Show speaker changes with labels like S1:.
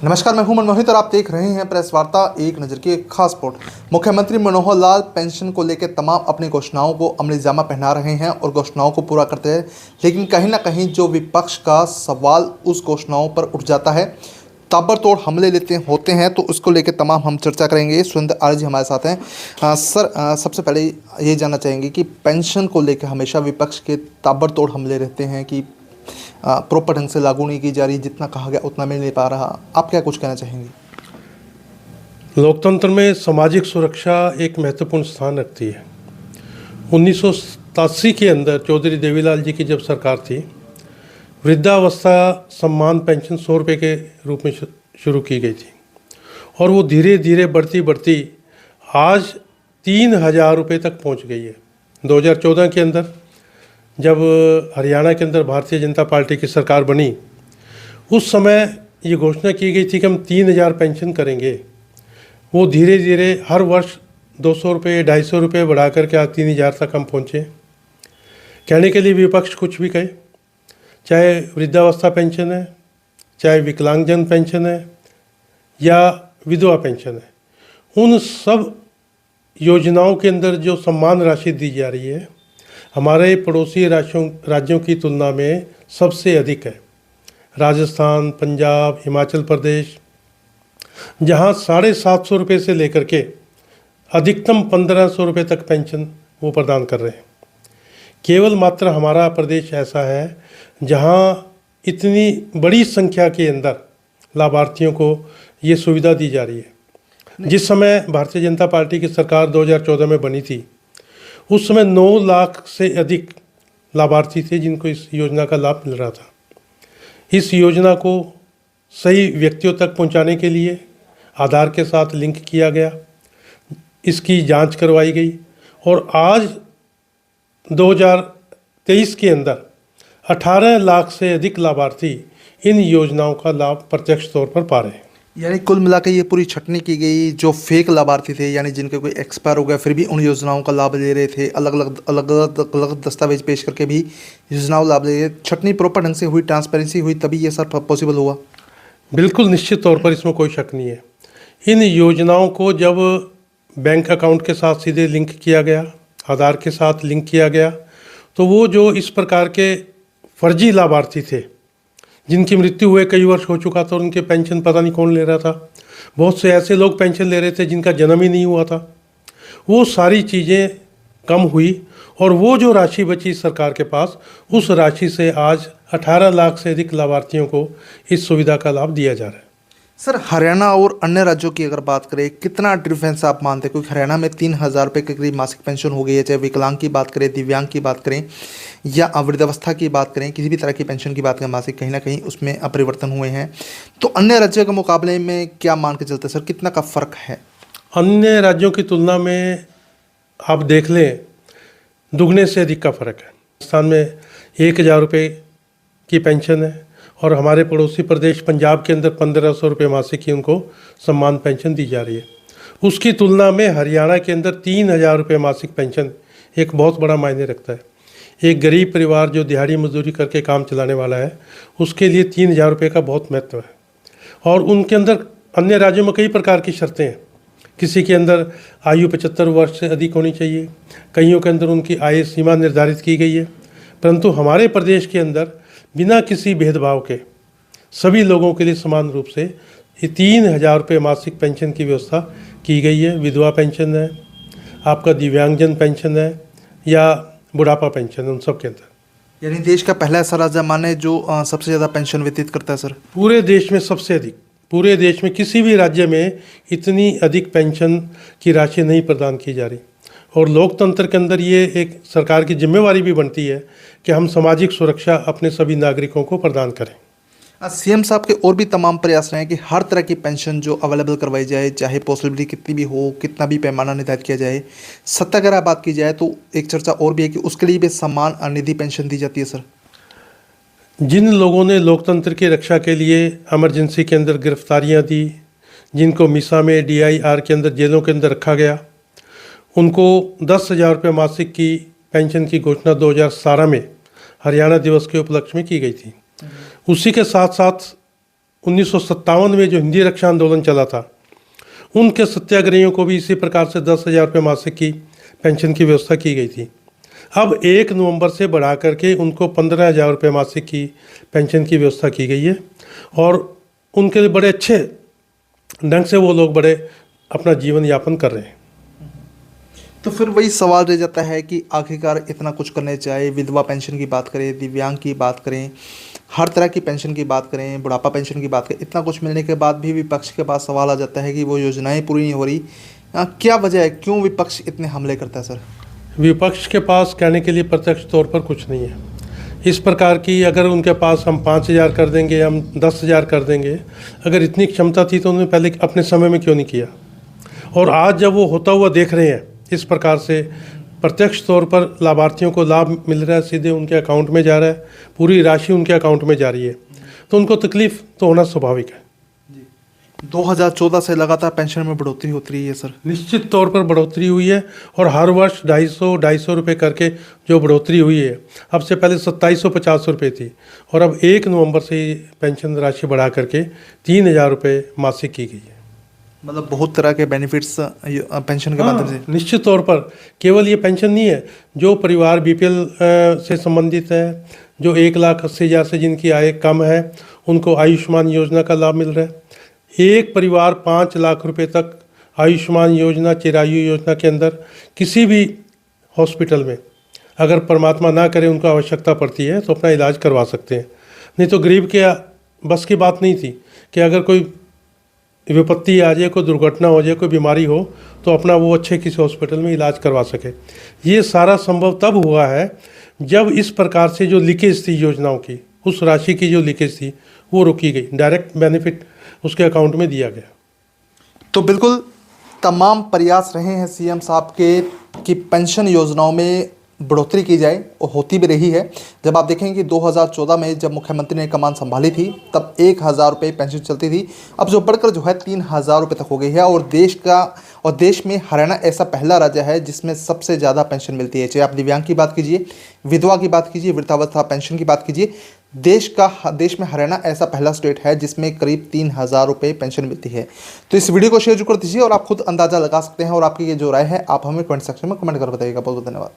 S1: नमस्कार, मैं हूं मनमोहित और आप देख रहे हैं प्रेस वार्ता एक नज़र की एक खास रिपोर्ट। मुख्यमंत्री मनोहर लाल पेंशन को लेकर तमाम अपनी घोषणाओं को अमली जामा पहना रहे हैं और घोषणाओं को पूरा करते हैं, लेकिन कहीं ना कहीं जो विपक्ष का सवाल उस घोषणाओं पर उठ जाता है, ताबड़तोड़ हमले होते हैं, तो उसको लेकर तमाम हम चर्चा करेंगे। सुरेंद्र आर्य जी हमारे साथ हैं। सर, सबसे पहले ये जानना चाहेंगे कि पेंशन को लेकर हमेशा विपक्ष के ताबड़तोड़ हमले रहते हैं कि प्रॉपर ढंग से लागू नहीं की जा रही, जितना कहा गया उतना मिल नहीं पा रहा। आप क्या कुछ कहना चाहेंगे?
S2: लोकतंत्र में सामाजिक सुरक्षा एक महत्वपूर्ण स्थान रखती है। 1987 के अंदर चौधरी देवीलाल जी की जब सरकार थी, वृद्धावस्था सम्मान पेंशन 100 रुपये के रूप में शुरू की गई थी और वो धीरे धीरे बढ़ती आज 3000 रुपये तक पहुंच गई है। 2014 के अंदर जब हरियाणा के अंदर भारतीय जनता पार्टी की सरकार बनी, उस समय ये घोषणा की गई थी कि हम 3000 पेंशन करेंगे। वो धीरे धीरे हर वर्ष 200 रुपये 250 रुपये बढ़ा करके आज 3000 तक हम पहुँचे। कहने के लिए विपक्ष कुछ भी कहे, चाहे वृद्धावस्था पेंशन है, चाहे विकलांगजन पेंशन है या विधवा पेंशन है, उन सब योजनाओं के अंदर जो सम्मान राशि दी जा रही है हमारे पड़ोसी राज्यों की तुलना में सबसे अधिक है। राजस्थान, पंजाब, हिमाचल प्रदेश, जहाँ 750 रुपये से लेकर के अधिकतम 1500 रुपये तक पेंशन वो प्रदान कर रहे हैं। केवल मात्र हमारा प्रदेश ऐसा है जहाँ इतनी बड़ी संख्या के अंदर लाभार्थियों को ये सुविधा दी जा रही है। जिस समय भारतीय जनता पार्टी की सरकार 2014 में बनी थी, उस समय 9 लाख से अधिक लाभार्थी थे जिनको इस योजना का लाभ मिल रहा था। इस योजना को सही व्यक्तियों तक पहुंचाने के लिए आधार के साथ लिंक किया गया, इसकी जांच करवाई गई और आज 2023 के अंदर 18 लाख से अधिक लाभार्थी इन योजनाओं का लाभ प्रत्यक्ष तौर पर पा रहे हैं।
S1: यानी कुल मिलाकर ये पूरी छटनी की गई। जो फेक लाभार्थी थे, यानी जिनके कोई एक्सपायर हो गया फिर भी उन योजनाओं का लाभ ले रहे थे, अलग अलग दस्तावेज पेश करके भी योजनाओं लाभ ले रहे थे। छटनी प्रॉपर ढंग से हुई, ट्रांसपेरेंसी हुई, तभी ये सर पॉसिबल हुआ।
S2: बिल्कुल निश्चित तौर पर इसमें कोई शक नहीं है। इन योजनाओं को जब बैंक अकाउंट के साथ सीधे लिंक किया गया, आधार के साथ लिंक किया गया, तो वो जो इस प्रकार के फर्जी लाभार्थी थे जिनकी मृत्यु हुए कई वर्ष हो चुका था और उनके पेंशन पता नहीं कौन ले रहा था, बहुत से ऐसे लोग पेंशन ले रहे थे जिनका जन्म ही नहीं हुआ था, वो सारी चीज़ें कम हुई और वो जो राशि बची सरकार के पास, उस राशि से आज 18 लाख से अधिक लाभार्थियों को इस सुविधा का लाभ दिया जा रहा है।
S1: सर, हरियाणा और अन्य राज्यों की अगर बात करें, कितना डिफरेंस आप मानते हैं? क्योंकि हरियाणा में 3000 रुपये के करीब मासिक पेंशन हो गई है, चाहे विकलांग की बात करें, दिव्यांग की बात करें या वृद्धावस्था की बात करें, किसी भी तरह की पेंशन की बात करें, मासिक कहीं ना कहीं उसमें अपरिवर्तन हुए हैं। तो अन्य राज्यों के मुकाबले में क्या मान के चलते सर, कितना का फ़र्क है?
S2: अन्य राज्यों की तुलना में आप देख लें, दुगने से अधिक का फ़र्क है। राजस्थान में 1000 रुपये की पेंशन है और हमारे पड़ोसी प्रदेश पंजाब के अंदर 1500 रुपये मासिक की उनको सम्मान पेंशन दी जा रही है। उसकी तुलना में हरियाणा के अंदर 3000 रुपये मासिक पेंशन एक बहुत बड़ा मायने रखता है। एक गरीब परिवार जो दिहाड़ी मजदूरी करके काम चलाने वाला है, उसके लिए 3000 रुपये का बहुत महत्व है। और उनके अंदर अन्य राज्यों में कई प्रकार की शर्तें हैं। किसी के अंदर आयु 75 वर्ष से अधिक होनी चाहिए, कईयों के अंदर उनकी आय सीमा निर्धारित की गई है, परंतु हमारे प्रदेश के अंदर बिना किसी भेदभाव के सभी लोगों के लिए समान रूप से ये 3000 रुपये मासिक पेंशन की व्यवस्था की गई है। विधवा पेंशन है, आपका दिव्यांगजन पेंशन है या बुढ़ापा पेंशन, उन सब के अंदर।
S1: यानी देश का पहला ऐसा राज्य माने जो सबसे ज़्यादा पेंशन व्यतीत करता है सर?
S2: पूरे देश में सबसे अधिक, पूरे देश में किसी भी राज्य में इतनी अधिक पेंशन की राशि नहीं प्रदान की जा रही। और लोकतंत्र के अंदर ये एक सरकार की जिम्मेवारी भी बनती है कि हम सामाजिक सुरक्षा अपने सभी नागरिकों को प्रदान करें।
S1: सीएम साहब के और भी तमाम प्रयास रहे हैं कि हर तरह की पेंशन जो अवेलेबल करवाई जाए, चाहे पॉसिबिलिटी कितनी भी हो, कितना भी पैमाना निर्धारित किया जाए। सत्ता अगर बात की जाए तो एक चर्चा और भी है कि उसके लिए भी सम्मान निधि पेंशन दी जाती है सर।
S2: जिन लोगों ने लोकतंत्र की रक्षा के लिए इमरजेंसी के अंदर गिरफ्तारियां दी, जिनको मिसा में DIR के अंदर जेलों के अंदर रखा गया, उनको 10,000 रुपये मासिक की पेंशन की घोषणा 2017 में हरियाणा दिवस के उपलक्ष्य में की गई थी। उसी के साथ साथ 1957 में जो हिंदी रक्षा आंदोलन चला था, उनके सत्याग्रहियों को भी इसी प्रकार से 10,000 रुपये मासिक की पेंशन की व्यवस्था की गई थी। अब 1 नवंबर से बढ़ा करके उनको 15,000 रुपये मासिक की पेंशन की व्यवस्था की गई है और उनके लिए बड़े अच्छे ढंग से वो लोग बड़े अपना जीवन यापन कर रहे हैं।
S1: तो फिर वही सवाल रह जाता है कि आखिरकार इतना कुछ करने चाहे, विधवा पेंशन की बात करें, दिव्यांग की बात करें, हर तरह की पेंशन की बात करें, बुढ़ापा पेंशन की बात करें, इतना कुछ मिलने के बाद भी विपक्ष के पास सवाल आ जाता है कि वो योजनाएं पूरी नहीं हो रही। क्या वजह है, क्यों विपक्ष इतने हमले करता है सर?
S2: विपक्ष के पास कहने के लिए प्रत्यक्ष तौर पर कुछ नहीं है। इस प्रकार की अगर उनके पास हम 5,000 कर देंगे, हम 10,000 कर देंगे, अगर इतनी क्षमता थी तो उन्होंने पहले अपने समय में क्यों नहीं किया? और आज जब वो होता हुआ देख रहे हैं, इस प्रकार से प्रत्यक्ष तौर पर लाभार्थियों को लाभ मिल रहा है, सीधे उनके अकाउंट में जा रहा है, पूरी राशि उनके अकाउंट में जा रही है, तो उनको तकलीफ तो होना स्वाभाविक है।
S1: 2014 से लगातार पेंशन में बढ़ोतरी होती रही है सर?
S2: निश्चित तौर पर बढ़ोतरी हुई है और हर वर्ष 250 रुपये करके जो बढ़ोतरी हुई है, अब से पहले 2750 रुपये थी और अब 1 नवंबर से ये पेंशन राशि बढ़ा करके 3,000 रुपये मासिक की गई है।
S1: मतलब बहुत तरह के बेनिफिट्स पेंशन के माध्यम से।
S2: निश्चित तौर पर केवल ये पेंशन नहीं है, जो परिवार बीपीएल से संबंधित है, जो 1,80,000 से जिनकी आय कम है, उनको आयुष्मान योजना का लाभ मिल रहा है। एक परिवार 5 लाख रुपए तक आयुष्मान योजना, चिरायु योजना के अंदर किसी भी हॉस्पिटल में अगर परमात्मा ना करे उनको आवश्यकता पड़ती है तो अपना इलाज करवा सकते हैं। नहीं तो गरीब के बस की बात नहीं थी कि अगर कोई विपत्ति आ जाए, कोई दुर्घटना हो जाए, कोई बीमारी हो तो अपना वो अच्छे किसी हॉस्पिटल में इलाज करवा सके। ये सारा संभव तब हुआ है जब इस प्रकार से जो लीकेज थी योजनाओं की, उस राशि की जो लीकेज थी वो रोकी गई, डायरेक्ट बेनिफिट उसके अकाउंट में दिया गया।
S1: तो बिल्कुल तमाम प्रयास रहे हैं सीएम साहब के कि पेंशन योजनाओं में बढ़ोतरी की जाए और होती भी रही है। जब आप देखें कि 2014 में जब मुख्यमंत्री ने कमान संभाली थी तब 1,000 रुपये पेंशन चलती थी, अब जो बढ़कर जो है 3,000 रुपये तक हो गई है और देश में हरियाणा ऐसा पहला राज्य है जिसमें सबसे ज़्यादा पेंशन मिलती है। चाहे आप दिव्यांग की बात कीजिए, विधवा की बात कीजिए, वृद्धावस्था पेंशन की बात कीजिए, देश में हरियाणा ऐसा पहला स्टेट है जिसमें करीब 3,000 रुपये पेंशन मिलती है। तो इस वीडियो को शेयर जरूर कर दीजिए और आप खुद अंदाज़ा लगा सकते हैं और आपकी ये जो राय है आप हमें कमेंट सेक्शन में कमेंट कर बताइएगा। बहुत बहुत धन्यवाद।